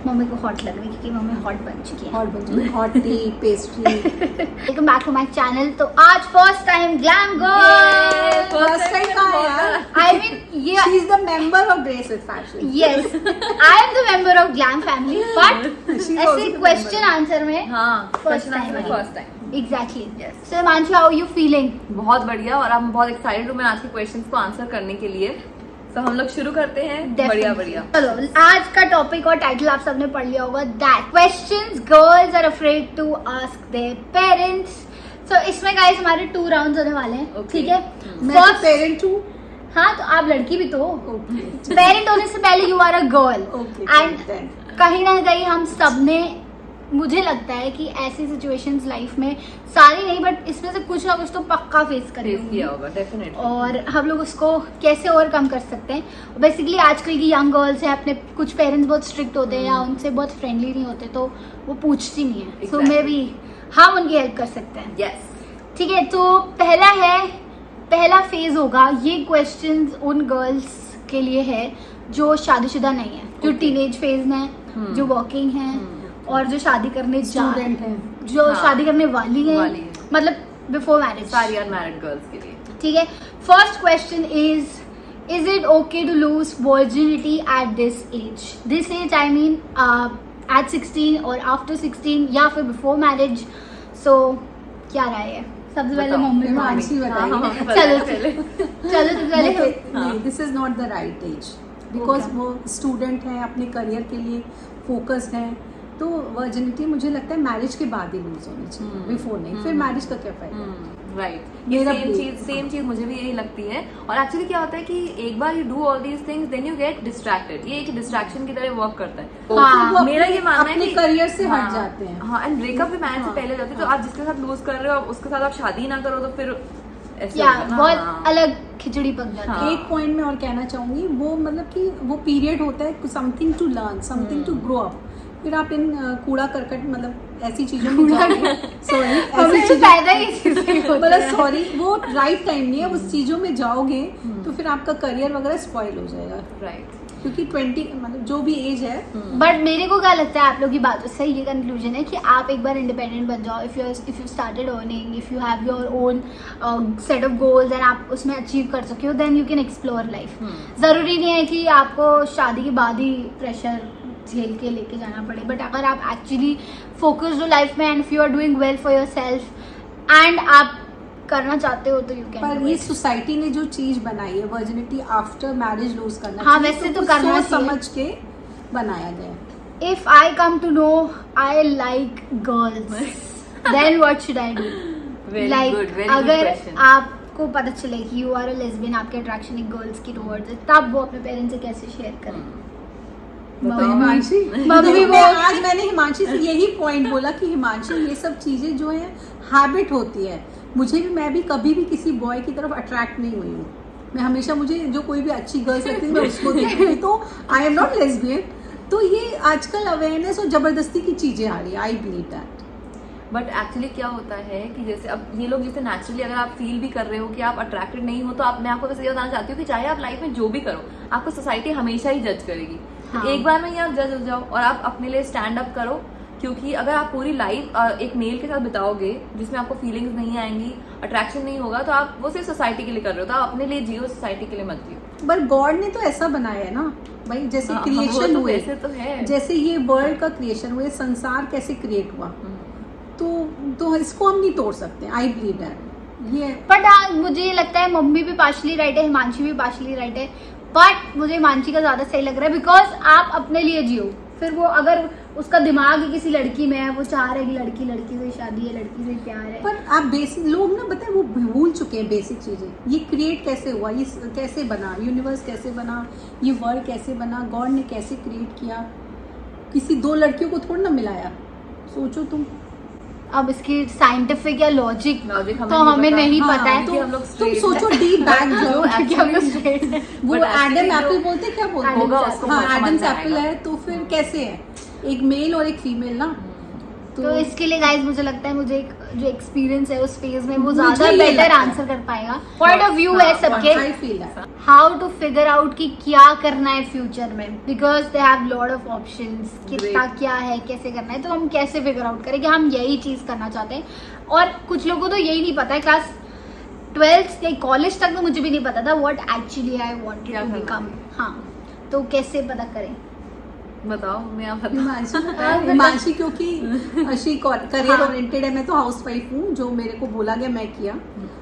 Mummy को hot लग रही है क्योंकि मम्मी हॉट बन चुकी है। Hot tea pastry. Welcome back to my channel. तो आज first time glam girl, first time का यार। आई मीन ये she is the member of grace with fashion. Yes, I am the member of glam family, but ऐसे question answer में first time exactly. So Himanshu, how you feeling? बहुत बढ़िया, और हम बहुत एक्साइटेड हूँ मैं आज के क्वेश्चंस को आंसर करने के लिए। तो हम लोग शुरू करते हैं। बढ़िया बढ़िया। चलो, आज का टॉपिक और टाइटल आप सबने पढ़ लिया होगा, that questions girls are afraid to ask their parents. So इसमें गाइस हमारे 2 राउंड्स होने वाले हैं, ठीक है? मैं पेरेंट हूँ। हाँ, तो आप लड़की भी तो हो। पेरेंट होने से पहले you are a girl, and कहीं ना कहीं हम सबने, मुझे लगता है कि ऐसी सिचुएशंस लाइफ में सारी नहीं बट इसमें से कुछ ना कुछ तो पक्का फेस करेंगे होगा डेफिनेटली, और हम लोग उसको कैसे ओवरकम कर सकते हैं। बेसिकली आजकल की यंग गर्ल्स हैं, अपने कुछ पेरेंट्स बहुत स्ट्रिक्ट होते हैं या उनसे बहुत फ्रेंडली नहीं होते, तो वो पूछती नहीं है। सो मे बी हम उनकी हेल्प कर सकते हैं। यस, ठीक है। तो पहला फेज होगा, ये क्वेश्चंस उन गर्ल्स के लिए है जो शादीशुदा नहीं है, जो टीनेज फेज में है, जो वर्किंग है और जो शादी करने स्टूडेंट है, जो शादी करने वाली है, मतलब बिफोर मैरिज, सारी अनमैरिड गर्ल्स के लिए। ठीक है। First question is it okay to lose virginity at this age I mean at 16 और आफ्टर 16 या फिर बिफोर मैरिज। सो क्या राय है? सबसे पहले मम्मी हिमांशी बताइए। चलो तो पहले this is not the right age, because वो स्टूडेंट है, अपने करियर के लिए फोकस है, तो वर्जिनिटी मुझे लगता है मैरिज के बाद ही लूज होनी चाहिए, बिफोर नहीं। फिर मैरिज का क्या फायदा? राइट, सेम चीज मुझे भी यही लगती है। और एक्चुअली क्या होता है कि एक बार you do all these things then you get distracted, ये एक डिस्ट्रैक्शन की तरह वर्क करता है। हाँ, मेरा ये मानना है कि करियर से हट जाते हैं। हाँ, एंड ब्रेकअप भी मैरिज से पहले हो जाती है। तो आप जिसके साथ लूज कर रहे हो उसके साथ आप शादी ना करो तो फिर बहुत अलग खिचड़ी पक जाती है। एक पॉइंट में और कहना चाहूंगी, वो मतलब कि वो पीरियड होता है something to learn, something to grow up. फिर आप इन कूड़ा करकट मतलब ऐसी चीजों में जाओगे, सॉरी ऐसी चीजों मतलब सॉरी वो राइट टाइम नहीं है, उस चीजों में जाओगे तो फिर आपका करियर वगैरह स्पॉइल हो जाएगा। राइट, क्योंकि 20 मतलब जो भी एज है। बट मेरे को क्या लगता है, आप लोग की बातों से ये कंक्लूजन है कि आप एक बार इंडिपेंडेंट बन जाओ, if you started earning, if you have your own set of goals and आप उसमें अचीव कर सके हो, then you can explore life. जरूरी नहीं है कि आपको शादी के बाद ही प्रेशर झेल के लेके जाना पड़े, बट अगर आप एक्चुअली फोकस्ड हो लाइफ में and if you are doing well for yourself and आप करना चाहते हो तो यू कैन। पर ये सोसाइटी ने जो चीज बनाई है वर्जिनिटी आफ्टर मैरिज लूज करना, हाँ वैसे तो करना समझ के बनाया गया। If I come to know I like girls then what should I do? Like अगर आपको पता चले कि यू आर अ लेस्बियन, आपके अट्रैक्शन एक गर्ल्स की टुवर्ड्स है, तब वो अपने पेरेंट्स से कैसे शेयर करें? हिमांशी, आज मैंने हिमांशी से यही पॉइंट बोला कि हिमांशी ये सब चीजें जो है हैबिट होती है। मैं भी कभी भी किसी बॉय की तरफ अट्रैक्ट नहीं हुई हूँ। मैं हमेशा, मुझे जो कोई भी अच्छी गर्ल्स लगती है मैं उसको देखती हूँ, तो आई एम नॉट लेस्बियन। तो ये आजकल अवेयरनेस और जबरदस्ती की चीजें आ रही है, I believe that. But actually क्या होता है कि जैसे अब ये लोग जैसे नेचुरली अगर आप फील भी कर रहे हो कि आप अट्रैक्टेड नहीं हो, तो मैं आपको बस ये बताना चाहती हूँ कि चाहे आप लाइफ में जो भी करो, आपको सोसाइटी हमेशा ही जज करेगी। हाँ। एक बार में ही आप जज हो जाओ और आप अपने लिए स्टैंड अप करो, क्योंकि अगर आप पूरी लाइफ एक मेल के साथ बिताओगे जिसमें आपको फीलिंग्स नहीं आएंगी, अट्रैक्शन नहीं होगा, तो आप वो सिर्फ सोसाइटी के लिए कर रहे हो, तो आप अपने लिए जियो, सोसाइटी के लिए मत जियो। बट गॉड ने तो ऐसा बनाया है ना भाई, जैसे क्रिएशन तो हुए तो है, जैसे ये वर्ल्ड का क्रिएशन हुए, संसार कैसे क्रिएट हुआ, तो इसको हम नहीं तोड़ सकते। आई बिलीव दैट ये। बट मुझे लगता है मम्मी भी पार्शली राइट है, हिमांशी भी पार्शली राइट है, बट मुझे हिमांशी का ज्यादा सही लग रहा है, बिकॉज आप अपने लिए जियो। फिर वो अगर उसका दिमाग ही किसी लड़की में है, वो चाह रहा है कि लड़की से शादी है, लड़की से प्यार है, पर आप बेसिक लोग ना बताए वो भूल चुके हैं बेसिक चीजें। ये क्रिएट कैसे हुआ, ये कैसे बना, यूनिवर्स कैसे बना, ये वर्ल्ड कैसे बना, गॉड ने कैसे क्रिएट किया, किसी 2 लड़कियों को थोड़ा ना मिलाया। सोचो तुम। अब इसकी साइंटिफिक या लॉजिक तो हमें नहीं पता है, तो हम लोग तुम सोचो डीप बैक जो वो एडम एप्पल बोलते क्या बोलते हैं, हाँ एडम्स एप्पल है, तो फिर कैसे है एक मेल और एक फीमेल ना, तो इसके लिए गाइस मुझे लगता है मुझे एक जो एक्सपीरियंस है उस फेज में वो मुझे ज्यादा ये बेटर लगता है। आंसर कर पाएगा। पॉइंट ऑफ व्यू है सबके, I feel that. How to figure out कि क्या करना है फ्यूचर में, because they have lot of options, कितना Great. क्या है, कैसे करना है, तो हम कैसे फिगर आउट करें कि हम यही चीज करना चाहते हैं। और कुछ लोगों को तो यही नहीं पता है, क्लास 12th या कॉलेज तक तो मुझे भी नहीं पता था व्हाट एक्चुअली आई वांटेड क्या टू करना बिकम। है। हाँ, तो कैसे पता करें? बताओ, मैं आप बताओ। हिमांशी बताए। हिमांशी क्योंकि शी करियर ओरिएंटेड है, मैं तो हाउसवाइफ हूँ, जो मेरे को बोला गया मैं किया।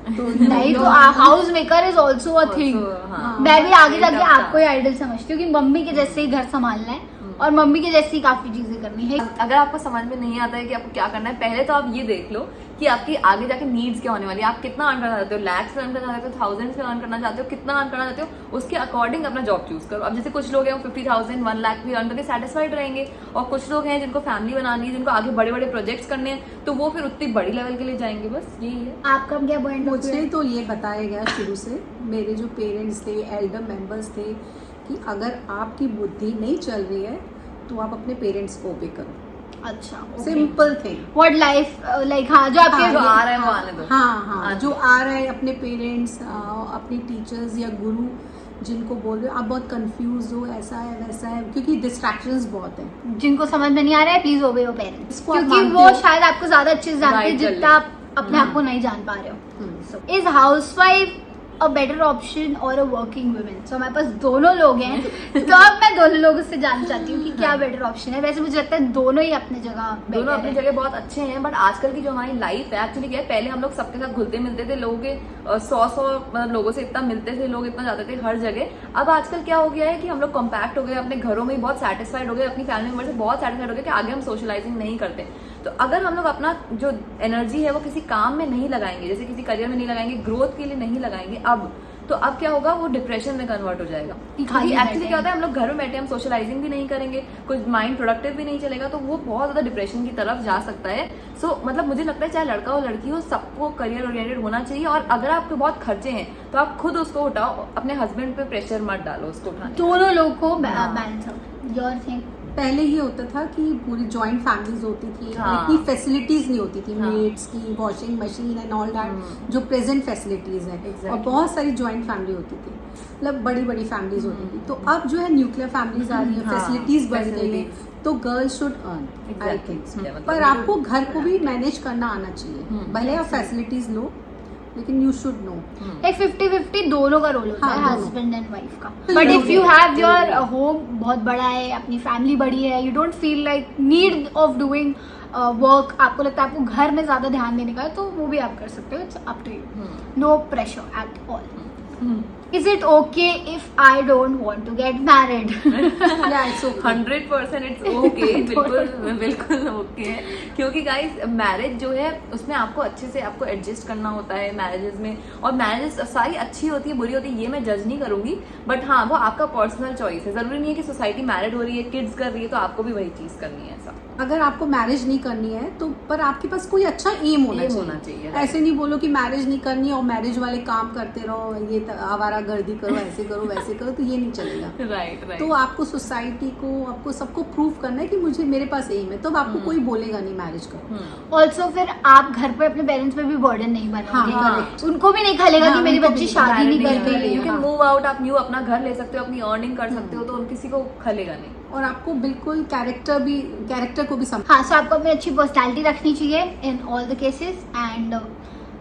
तो नहीं तो house maker is also a thing. हाँ। मैं भी आगे जाके Great आपको ही आइडल समझती हूँ कि मम्मी के जैसे ही घर संभालना है और मम्मी के जैसी काफी चीजें करनी है। अगर आपको समझ में नहीं आता है कि आपको क्या करना है, पहले तो आप ये देख लो कि आपकी आगे जाके नीड्स क्या होने वाली है, आप कितना अर्न करना चाहते हो, लैक्स में अर्न करना चाहते हो, थाउजेंड्स में अर्न करना चाहते हो, कितना अर्न करना चाहते हो, उसके अकॉर्डिंग अपना जॉब चूज करो। अब जैसे कुछ लोग हैं 50,000 1 लाख भी अर्न करके सेटिस्फाइड रहेंगे, और कुछ लोग हैं जिनको फैमिली बनानी है, जिनको आगे बड़े बड़े प्रोजेक्ट्स करने हैं, तो वो फिर उतनी बड़ी लेवल के लिए जाएंगे। बस यही है। आपका क्या पॉइंट? मुझे तो ये बताया गया शुरू से, मेरे जो पेरेंट्स थे, एल्डर मेंबर्स थे, कि अगर आपकी बुद्धि नहीं चल रही है तो आप अपने पेरेंट्स को ओबे करो। अच्छा, simple thing. What life like, हाँ जो आपके जो आ रहा है वो आने दो। हाँ, जो आ रहा है, अपने पेरेंट्स, अपने टीचर्स या गुरु जिनको बोल रहे हो आप बहुत कंफ्यूज हो, ऐसा है वैसा है, क्योंकि डिस्ट्रैक्शंस बहुत हैं। जिनको समझ में नहीं आ रहा है प्लीज ओबे योर पेरेंट्स, इसको आप क्योंकि मानते वो हो? शायद आपको ज्यादा अच्छे से जानते हैं Guide कर जितना ले। आप अपने आप को नहीं जान पा रहे हो। Hmm. Is housewife a better option और अ वर्किंग वुमेन? सो हमारे पास दोनों लोग हैं तो अब मैं दोनों लोगों से जानना चाहती हूँ कि क्या बेटर ऑप्शन है। वैसे मुझे लगता है दोनों ही अपनी जगह दोनों better अपनी है। जगह बहुत अच्छे हैं, बट आजकल की जो हमारी लाइफ है एक्चुअली क्या है, पहले हम लोग सबके साथ घुलते मिलते थे, लोगों के 100 लोगों से इतना मिलते थे, लोग इतना जाते थे हर जगह। अब आजकल क्या हो गया है कि हम लोग कॉम्पैक्ट हो गए, अपने घरों में ही बहुत सेटिस्फाइड हो गए, अपनी फैमिली मेंबर से बहुत सेटिस्फाइड हो गए कि आगे हम सोशलाइजिंग नहीं करते। तो अगर हम लोग अपना जो एनर्जी है वो किसी काम में नहीं लगाएंगे, जैसे किसी करियर में नहीं लगाएंगे, ग्रोथ के लिए नहीं लगाएंगे, तो अब क्या होगा, वो डिप्रेशन में कन्वर्ट हो जाएगा। खाली एक्चुअली क्या होता है, हम लोग घर में बैठे, हम सोशलाइजिंग भी नहीं करेंगे, कुछ माइंड प्रोडक्टिव भी नहीं चलेगा, तो वो बहुत ज्यादा डिप्रेशन की तरफ जा सकता है। सो मतलब मुझे लगता है चाहे लड़का हो लड़की हो, सबको करियर ओरिएंटेड होना चाहिए। और अगर आपके बहुत खर्चे हैं तो आप खुद उसको उठाओ, अपने हस्बैंड पे प्रेशर मत डालो उसको उठाने। दोनों लोग को हाँ। Balance out. Your thing? पहले ये होता था कि पूरी जॉइंट फैमिलीज होती थी, हाँ। इतनी फैसिलिटीज नहीं होती थी, हाँ। मेड्स की, washing machine and all that, जो प्रेजेंट फैसिलिटीज है। Exactly. और बहुत सारी जॉइंट फैमिली होती थी, मतलब बड़ी बड़ी फैमिलीज होती थी। तो अब जो है न्यूक्लियर फैमिलीज आ रही है, हाँ, फैसिलिटीज बढ़ गई है, facilities. तो girls should earn, I Exactly. Think. मतलब पर आपको घर को भी मैनेज करना आना चाहिए, भले आप फैसिलिटीज लो, लेकिन यू शुड नो। एक 50-50 दोनों का रोल होता हाँ, है, दोनों। हस्बैंड एंड वाइफ का। तो बट दोनों इफ यू भी, हैव योर दोनों होम बहुत बड़ा है, अपनी फैमिली बड़ी है, you don't feel like need of doing work, आपको लगता है आपको घर में ज्यादा ध्यान देने का है, तो वो भी आप कर सकते हो। It's up to you, no pressure at all. Is it okay if I don't want to get married? Yeah, it's okay. 100% it's okay, बिल्कुल ओके है। क्योंकि गाइस मैरिज जो है उसमें आपको अच्छे से आपको एडजस्ट करना होता है मैरिजेस में, और मैरिजेस सारी अच्छी होती है बुरी होती है ये मैं जज नहीं करूंगी, बट हाँ वो आपका पर्सनल चॉइस है। जरूरी नहीं है कि सोसाइटी मैरिड हो रही है, किड्स कर रही है, तो आपको भी वही चीज करनी है। ऐसा अगर आपको मैरिज नहीं करनी है तो पर आपके पास कोई अच्छा एम होना चाहिए। ऐसे नहीं बोलो कि मैरिज नहीं करनी और मैरिज वाले काम करते रहो, ये आवारा गर्दी करो, ऐसे करो वैसे करो, तो ये नहीं चलेगा। राइट तो आपको सोसाइटी को, आपको सबको प्रूव करना है कि मुझे मेरे पास एम है, तो आपको कोई बोलेगा नहीं मैरिज करो। ऑल्सो फिर आप घर पे अपने पेरेंट्स पे भी बर्डन नहीं बनाओगे। हाँ, correct. उनको भी नहीं खलेगा हाँ, कि मेरी उनको बच्ची भी शादी नहीं कर रही यू है। कैन मूव आउट, आप न्यू अपना घर ले सकते हो, अपनी अर्निंग कर सकते हो, तो किसी को खलेगा नहीं। और आपको बिल्कुल कैरेक्टर को भी समझ। हाँ, सो आपको अपनी अच्छी पर्सनैलिटी रखनी चाहिए in all the cases, and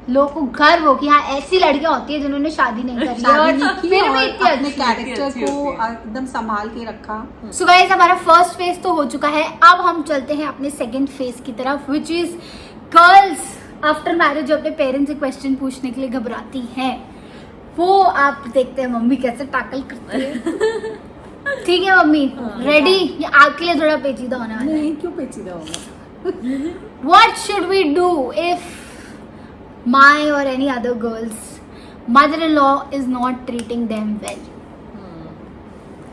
लोगों को गर्व हो कि हाँ ऐसी लड़कियां होती है जिन्होंने शादी नहीं करी है शादी और नहीं की फिर और भी इतनी अपने अच्छी। कैरेक्टर अच्छी को होती है। एकदम संभाल के रखा। सो गाइस, हमारा फर्स्ट फेज तो हो चुका है, अब हम चलते हैं अपने सेकंड फेज की तरफ, which is girls after marriage जो अपने पेरेंट्स से क्वेश्चन पूछने के लिए घबराती हैं। वो आप देखते हैं मम्मी कैसे टैकल करती है। ठीक है मम्मी, रेडी? ये आपके लिए थोड़ा पेचीदा होने वाला है। नहीं, क्यों पेचीदा होगा? What should we do if my or any other girl's mother-in-law is not treating them well?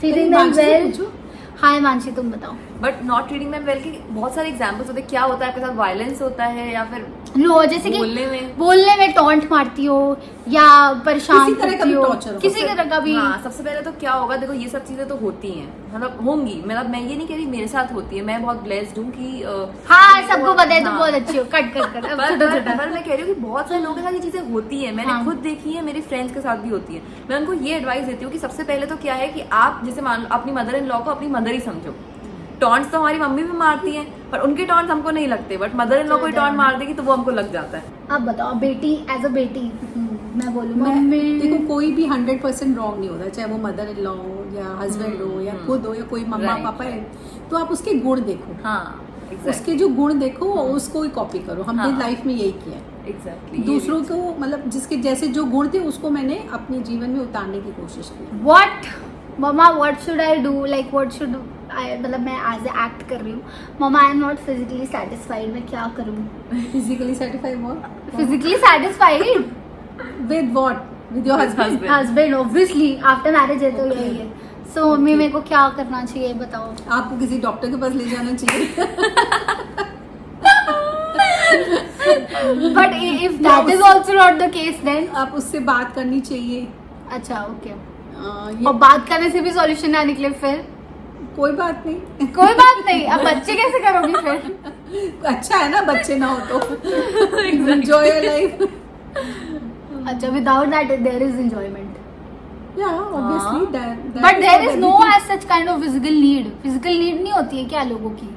Treating them Himanshi से well? पूछो। हाँ हिमांशी, तुम बताओ। But not treating them well की बहुत सारे एग्जांपल्स होते हैं। क्या होता है आपके साथ, वायलेंस होता है या फिर लो जैसे कि बोलने में टॉन्ट मारती हो या परेशान किसी तरह का करती भी हो, torture हो। किसी तरह का भी। हाँ, सबसे पहले तो क्या होगा, देखो ये सब चीजें तो होती हैं, मतलब होंगी, मतलब मैं ये नहीं कह रही मेरे साथ होती है, मैं बहुत ब्लेस्ड हूँ कि हाँ सबको पता है, तुम हाँ। बहुत अच्छी हो। कट कर कर अब छोटा छोटा। पर मैं कह रही हूँ कि बहुत सारे लोगों के साथ ये चीजें होती है, मैंने हाँ। खुद देखी है, मेरी फ्रेंड्स के साथ भी होती है। मैं उनको ये एडवाइस देती हूँ कि सबसे पहले तो क्या है कि आप जैसे मान लो अपनी मदर इन लॉ को अपनी मदर ही समझो। टॉन्ट्स तो हमारी मम्मी भी मारती हैं, पर उनके टॉन्ट्स हमको नहीं लगते, बट मदर इन लॉ कोई टॉन्ट मार देगी तो वो हमको लग जाता है। अब बताओ बेटी एज अ बेटी मैं बोलूँ देखो कोई भी 100% रॉन्ग नहीं होता, चाहे वो मदर इन लॉ हो या हस्बैंड हो या खुद हो या कोई मम्मा Right. पापा है, तो आप उसके गुण देखो। हाँ उसके जो गुण देखो उसको ही कॉपी करो। हमने हाँ। लाइफ में यही किया है। एग्जैक्टली दूसरों को मतलब जिसके जैसे जो गुण थे उसको मैंने अपने जीवन में उतारने की कोशिश की। What mama what should I do, like what should आई, मतलब मैं एज ए एक्ट कर रही हूँ mama I am not physically satisfied, मैं क्या करूँ? Physically satisfied what? Physically satisfied with what? With your husband? Husband obviously, after marriage है तो यही है। सो मम्मी मेरे को क्या करना चाहिए बताओ? आपको किसी डॉक्टर के पास ले जाना चाहिए। But if that is also not the case then आप उससे बात करनी चाहिए। अच्छा ओके। ये और बात करने से भी सॉल्यूशन ना निकले फिर कोई बात नहीं। कोई बात नहीं, अब बच्चे कैसे करोगी फिर? अच्छा है ना बच्चे ना हो तो एंजॉय योर लाइफ। अच्छा without that there is enjoyment, Yeah, obviously that but is there what is no everything- age such kind of physical need नहीं होती है क्या लोगों की?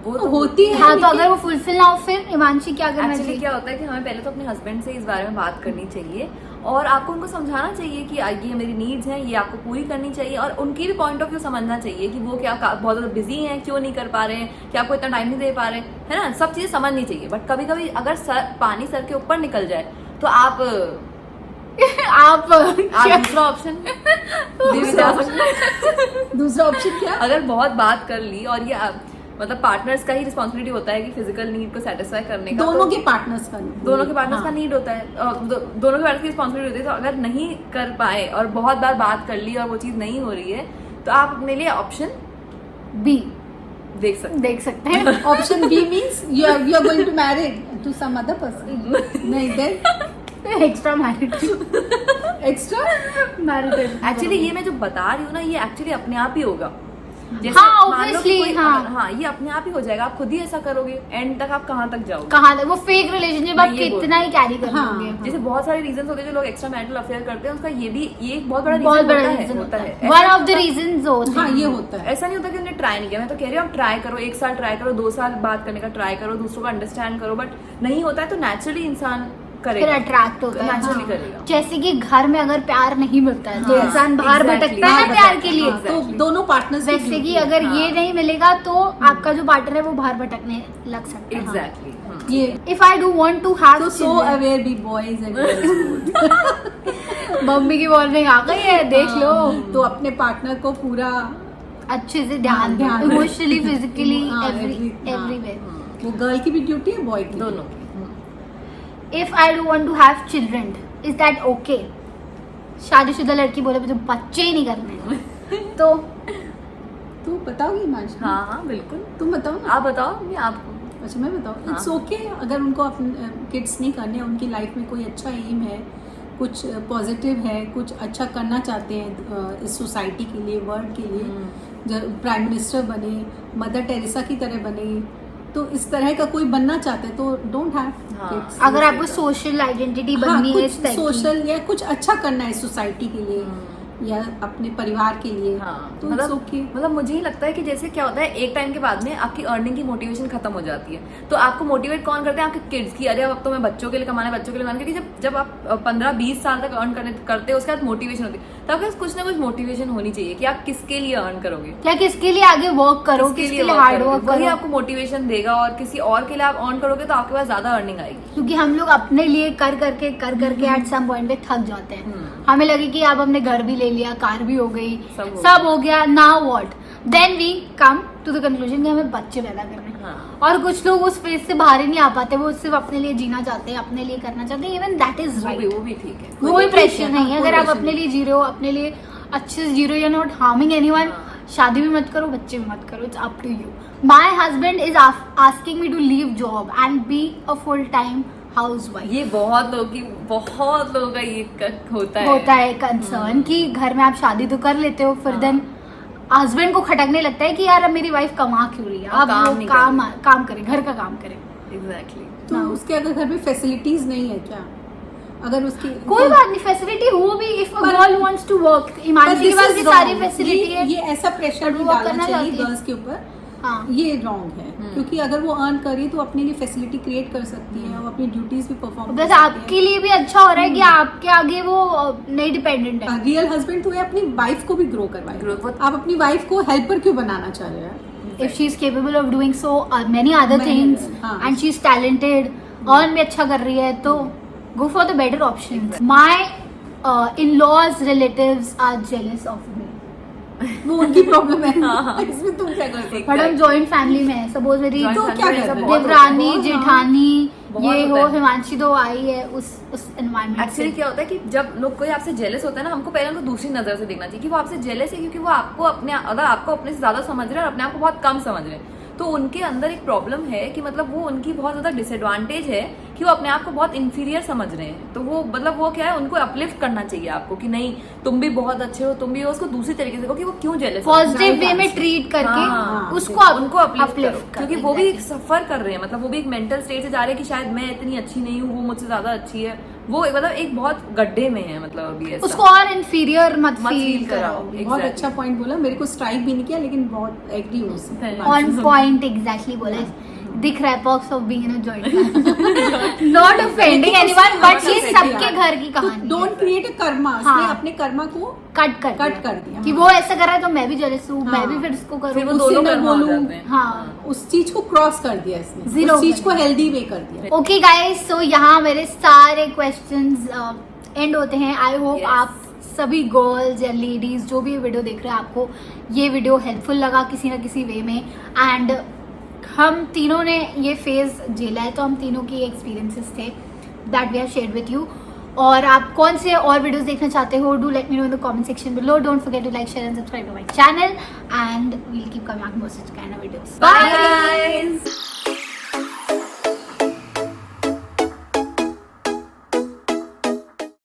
वो होती है। हाँ तो लेकिन- अगर वो फुलफिल ना हो फिर हिमांशी क्या करना एक्चुअली चाहिए? क्या होता है कि हमें पहले तो अपने हस्बैंड से इस बारे में बात करनी चाहिए और आपको उनको समझाना चाहिए कि ये मेरी नीड्स हैं, ये आपको पूरी करनी चाहिए, और उनकी भी पॉइंट ऑफ व्यू समझना चाहिए कि वो क्या बहुत ज्यादा बिजी हैं, क्यों नहीं कर पा रहे हैं, क्या आपको इतना टाइम नहीं दे पा रहे हैं, है ना, सब चीजें समझनी चाहिए। बट कभी कभी अगर पानी सर के ऊपर निकल जाए तो आप आप दूसरा ऑप्शन भी जा सकते हैं। दूसरा ऑप्शन क्या? अगर बहुत बात कर ली और ये मतलब पार्टनर्स का ही रिस्पॉन्सिबिलिटी होता है कि फिजिकल नीड को सेटिस्फाई करने का, दोनों तो के पार्टनर्स का दोनों के पार्टनर्स हाँ। का नीड होता है, दोनों के पार्टनर्स की रिस्पॉन्सिबिलिटी होती है। तो अगर नहीं कर पाए और बहुत बार बात कर ली और वो चीज नहीं हो रही है तो आप अपने लिए ऑप्शन बी देख सकते हैं। Option B means you are going to married to some other person. नहीं then extra married extra married actually ये मैं जो बता रही हूँ ना, ये एक्चुअली अपने आप ही होगा। जैसे हाँ, मान लो कि obviously, कोई- हाँ। हाँ, ये अपने आप ही हो जाएगा। आप खुद ही ऐसा करोगे, एंड तक आप कहाँ तक जाओगे? कहाँ वो फेक रिलेशनशिप आप मैं ये कितना ही कैरी कर हाँ, लोगे? जैसे बहुत सारे रीजन होते हैं जो लोग एक्स्ट्रा मैरिटल अफेयर करते हैं, उसका ये एक बहुत बड़ा बहुत रीजन बड़ा रीजन होता है, वन ऑफ द रीजंस होते हाँ हैं। ये होता है। ऐसा नहीं होता कि उन्हें ट्राई नहीं किया। मैं तो कह रही हूँ आप ट्राई करो, 1 साल ट्राई करो, 2 साल बात करने का ट्राई करो, दूसरों को अंडरस्टैंड करो, बट नहीं होता है तो नेचुरली इंसान फिर करेगा, अट्रैक्ट होता है। नेचुरली हाँ। करेगा। जैसे कि घर में अगर प्यार नहीं मिलता है तो हाँ, इंसान बाहर exactly, भटकता है ना बाहर प्यार भटकता के है, लिए। हाँ, तो exactly। दोनों पार्टनर्स वैसे कि अगर हाँ। ये नहीं मिलेगा तो आपका जो पार्टनर है वो बाहर भटकने लग सकता है। एग्जैक्टली। ये if I do want to have तो so aware be boys and mummy की वार्निंग आ गई है, देख लो। तो अपने पार्टनर को पूरा अच्छे से ध्यान दो, ध्यान दो। इमोशनली फिजिकली हाँ, एवरीवेयर। वो गर्ल की भी ड्यूटी है बॉय की दोनों if I do want to have children is that okay? शादीशुदा लड़की बोले मुझे बच्चे ही नहीं करने तो तो बताओगी मांश? हाँ हाँ बिल्कुल, तुम बताओ ना। आप बताओ। मैं आपको अच्छा मैं बताऊँ, हाँ। इट्स ओके अगर उनको अपने किड्स नहीं करने, उनकी लाइफ में कोई अच्छा एम है, कुछ पॉजिटिव है, कुछ अच्छा करना चाहते हैं इस सोसाइटी के लिए, वर्ल्ड के लिए, जब प्राइम मिनिस्टर बने, मदर टेरेसा की तरह बने, तो इस तरह का कोई बनना चाहते हैं तो डोंट हैव हाँ। किड्स। अगर आपको सोशल आइडेंटिटी बननी है इस कुछ टाइप की, सोशल या कुछ अच्छा करना है सोसाइटी के लिए या अपने परिवार के लिए, हाँ, तो इट्स ओके। मतलब मुझे ही लगता है कि जैसे क्या होता है, एक टाइम के बाद में आपकी अर्निंग की मोटिवेशन खत्म हो जाती है, तो आपको मोटिवेट कौन करते हैं? आपके किड्स की। अरे अब तो मैं बच्चों के लिए कमाना है, बच्चों के लिए कमाना है। क्योंकि जब आप 15-20 साल तक अर्न करते हो, उसके बाद मोटिवेशन होती है, तो आपके पास कुछ ना कुछ मोटिवेशन होनी चाहिए कि आप किसके लिए अर्न करोगे, क्या किसके लिए आगे वर्क करो, किसके लिए work हार्ड करोगे। वर्क वही करो। आपको मोटिवेशन देगा, और किसी और के लिए आप अर्न करोगे तो आपके पास ज्यादा अर्निंग आएगी। क्योंकि हम लोग अपने लिए कर करके एट सम पॉइंट पे थक जाते हैं। हम्म। हमें लगे कि अब हमने घर भी ले लिया, कार भी हो गई, सब हो सब हो गया, now what? Then we come to the conclusion कि हमें बच्चे पैदा करने हैं। हाँ। और कुछ लोग उस फेज से बाहर ही नहीं आ पाते, वो सिर्फ अपने लिए जीना चाहते हैं, अपने लिए करना चाहते हैं। इवन दैट इज राइट, वो भी ठीक है। कोई ठीक प्रेशर है, नहीं है। हाँ, अगर कोई आप pressure अपने लिए जी रहे हो, अपने लिए अच्छे से जी रहे हो, you are not harming anyone, शादी भी मत करो, बच्चे भी मत करो, it's up to you. My husband is asking me to leave job and be a full time housewife. ये बहुत लोगों का ये होता है कंसर्न कि घर में आप शादी तो कर लेते हो, फिर देन हस्बैंड को खटकने लगता है कि यार अब मेरी वाइफ कमा क्यों रही है, अब वो काम करे, घर का काम करे. एग्जैक्टली. तो उसके अगर घर में फैसिलिटीज नहीं है क्या, अगर उसकी कोई बात नहीं, फैसिलिटी हो भी, if a girl wants to work, Himanshi के पास भी सारी फैसिलिटी है. ये ऐसा प्रेशर But भी वो डालना करना चाहिए चाहती है. गर्ल्स के ऊपर. हाँ. ये रॉन्ग है, क्योंकि अगर वो अर्न करी तो अपने लिए फैसिलिटी क्रिएट कर सकती है और अपनी ड्यूटीज भी परफॉर्म बस आपके लिए भी अच्छा हो रहा है कि आपके आगे वो नहीं डिपेंडेंट है. रियल हस्बैंड तो है अपनी वाइफ को भी ग्रो करवाए. आप अपनी वाइफ को हेल्पर क्यों बनाना चाह रहे हैं? If she is capable of doing so many other things हाँ. and she is talented, earn भी अच्छा कर रही है, तो go for the better options. My in-laws relatives are jealous of me. वो उनकी प्रॉब्लम है, इसमें तुम क्या कर सकते हो? But हम joint family में है. Suppose मेरी Joint तो क्या family में कर सब रहे हैं? बहुत देवरानी, होता है. जेठानी, बहुत ये होता हो, है. हिमांशी तो आई है उस एनवायरमेंट एक्चुअली क्या होता है कि जब लोग कोई आपसे जेलस होता है ना, हमको पहले उनको दूसरी नजर से देखना चाहिए कि वो आपसे जेलस है क्योंकि वो आपको अगर आपको अपने से ज्यादा समझ रहे हैं और अपने आप को बहुत कम समझ रहे हैं, तो उनके अंदर एक प्रॉब्लम है कि मतलब वो उनकी बहुत ज्यादा डिसएडवांटेज है कि वो अपने आप को बहुत इंफीरियर समझ रहे हैं. तो वो मतलब वो क्या है, उनको अपलिफ्ट करना चाहिए आपको कि नहीं तुम भी बहुत अच्छे हो, तुम भी हो. उसको दूसरी तरीके से कहो कि वो क्यों जेलस पॉजिटिव वे में ट्रीट करके हाँ, उसको उनको अपलिफ्ट करो, uplift क्योंकि वो भी सफर कर रहे हैं. मतलब वो भी एक मेंटल स्टेट से जा रहे हैं कि शायद मैं इतनी अच्छी नहीं हूँ, वो मुझसे ज्यादा अच्छी है. वो मतलब एक बहुत गड्ढे में है, मतलब अभी ऐसा. उसको और इंफीरियर मत फील कराओ. बहुत अच्छा पॉइंट बोला. मेरे को स्ट्राइक भी नहीं किया, लेकिन बहुत एग्री हूँ उससे. ऑन पॉइंट एग्जैक्टली बोला. दिख रहा है perks of being in a joint. Not offending anyone, but ये सबके घर की कहानी. Don't create a Karma. हाँ. उसने अपने कर्मा को कट कर दिया कि वो ऐसा कर रहा है तो मैं भी जेलस हूँ, हाँ. मैं भी फिर इसको फिर वो करूँ. दोनों मैं कर्मा हो बोलूं. जाते हैं. हाँ. उस चीज को क्रॉस कर दिया इसने. Zero उस चीज को कर दिया. हेल्दी वे कर दिया. ओके गाइस, सो यहाँ मेरे सारे क्वेश्चंस एंड होते हैं. I hope Yes. आप सभी गर्ल्स या लेडीज जो भी वीडियो देख रहे हैं, आपको ये वीडियो हेल्पफुल लगा किसी ना किसी वे में. एंड हम तीनों ने ये फेज झेला है, तो हम तीनों की एक्सपीरियंसेस थे that we have shared with you. और आप कौन से और वीडियोस देखना चाहते हो, do let me know in the comment section below. Don't forget to like, share and subscribe to my channel, and we'll keep coming back more such kind of videos. Bye.